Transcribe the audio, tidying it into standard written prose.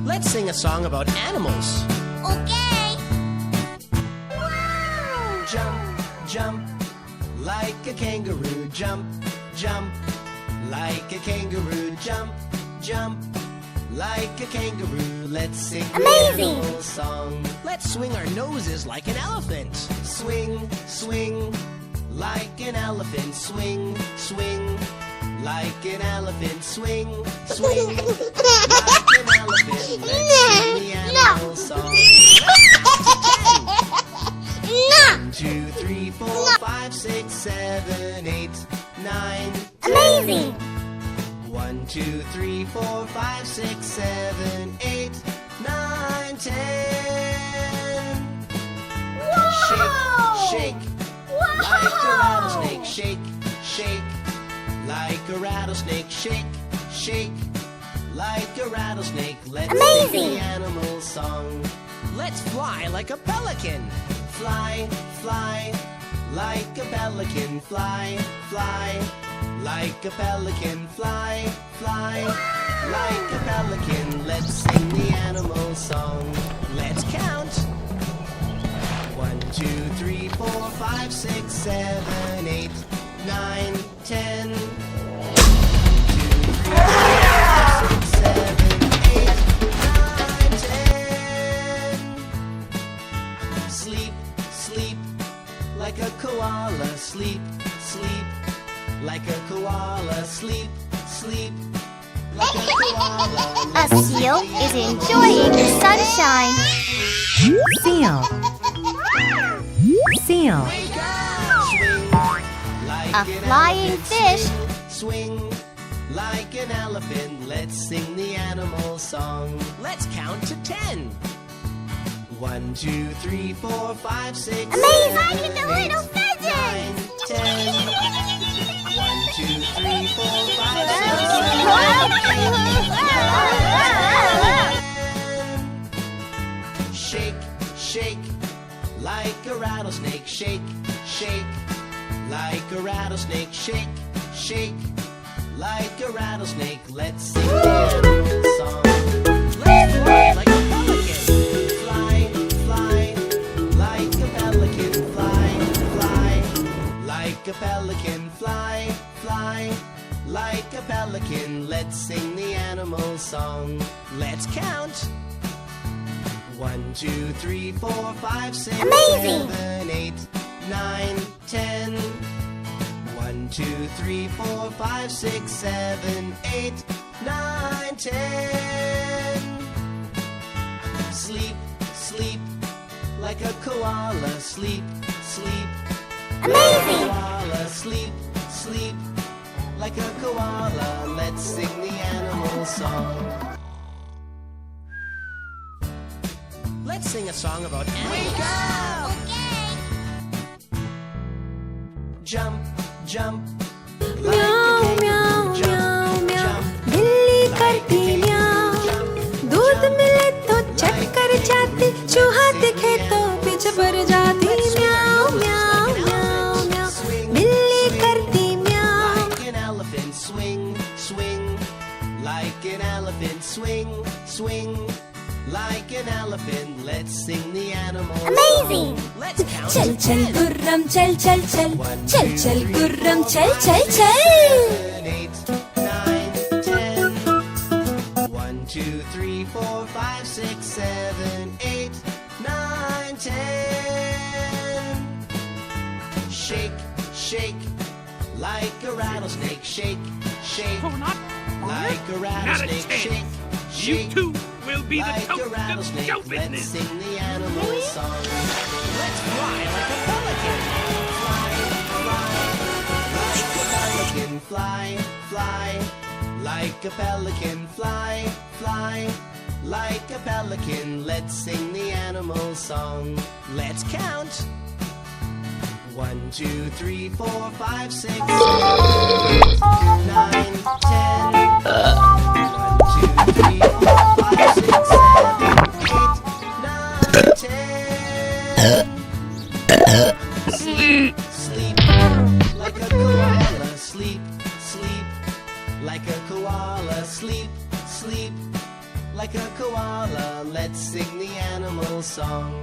Let's sing a song about animals. Okay. Wow! Jump, jump, like a kangaroo. Jump, jump, like a kangaroo. Jump, jump, like a kangaroo. Let's sing the animal song. Let's swing our noses like an elephant. Swing, swing, like an elephant. Swing, swing, like an elephant. Swing, swing, like an elephant. Let's sing the animal song. 1, 2, 3, 4, 5, 6, 7, 8, 9, 10. Amazing. 1, 2, 3, 4, 5, 6, 7, 8, 9, 10. Whoa! Shake, shake, Wow! like a rattlesnake. Shake, shake, like a rattlesnake. Shake, shake, like a rattlesnake. Let's sing the animal song. Let's fly like a pelican. Fly, fly, like a pelican. Fly, fly, like a pelican. Fly, fly, like a pelican. Let's sing the animal song. Let's count. 1, 2, 3, 4, 5, 6, 7, 8, 9, 10. 1, 2, 3, 4, 5, 6, 7, 8, 9, 10. Sleep, sleep, like a koala. Sleep, sleep, like a koala. Sleep, sleep, like a koala. A seal is enjoying the sunshine. Seal. Seal. A flying fish. Swing like an elephant. Let's sing the animal song. Let's count to 10. 1, 2, 3, 4, 5, 6, Amazing! 7, The 8, little 9, 10. 1, 2, 3, 4, 5, 6, 7, 8, 9, 10. Shake, shake, like a rattlesnake. Shake, shake, like a rattlesnake. Shake, shake, like a rattlesnake. Let's sing the animal song. Let's fly like a pelican. Fly, fly, like a pelican. Fly, fly, like a pelican. Fly, fly, like a pelican. Let's sing the animal song. Let's count. 1, 2, 3, 4, 5, 6, 7, 8, 9, 10. 1, 2, 3, 4, 5, 6, 7, 8, 9, 10. Sleep, sleep, like a koala. Sleep, sleep, Amazing! like a koala. Sleep, sleep, like a koala. Let's sing the animal song. Let's sing a song about animals. Okay. Jump, jump, म्याऊ म्याऊ म्याऊ म्याऊ बिल्ली करती म्याऊ दूध मिले तो चट कर जाती चूहा दिखे तो पीछे पड़ जाती म्याऊ म्याऊ म्याऊ म्याऊ बिल्ली करती म्याऊ like an elephant. Swing, swing, like an elephant. Swing, swing, like an elephant. Let's sing the animal Amazing! song. Let's count चल to चल 10. गुर्रम चल चल चल चल चल गुर्रम चल चल चल 7, 8, 9, 10. 1, 2, 3, 4, 5, 6, 7, 8, 9, 10. Shake, shake, like a rattlesnake. Shake, shake, like a rattlesnake. Shake, You shake, two will be the like a toast of rattlesnake. show Let's business. sing the animal song. Let's fly like a pelican. Fly, fly, like a pelican. Fly, fly, like a pelican. Fly, fly, like a pelican. Let's sing the animal song. Let's count. 1, 2, 3, 4, 5, 6, 7, 8, 9, 10. 1, 2, 3, 4, 5, 6, 7, 8, 9, 10. Sleep, sleep, like a koala. Sleep, sleep, like a koala. Sleep, sleep, like a koala. Let's sing the animal song.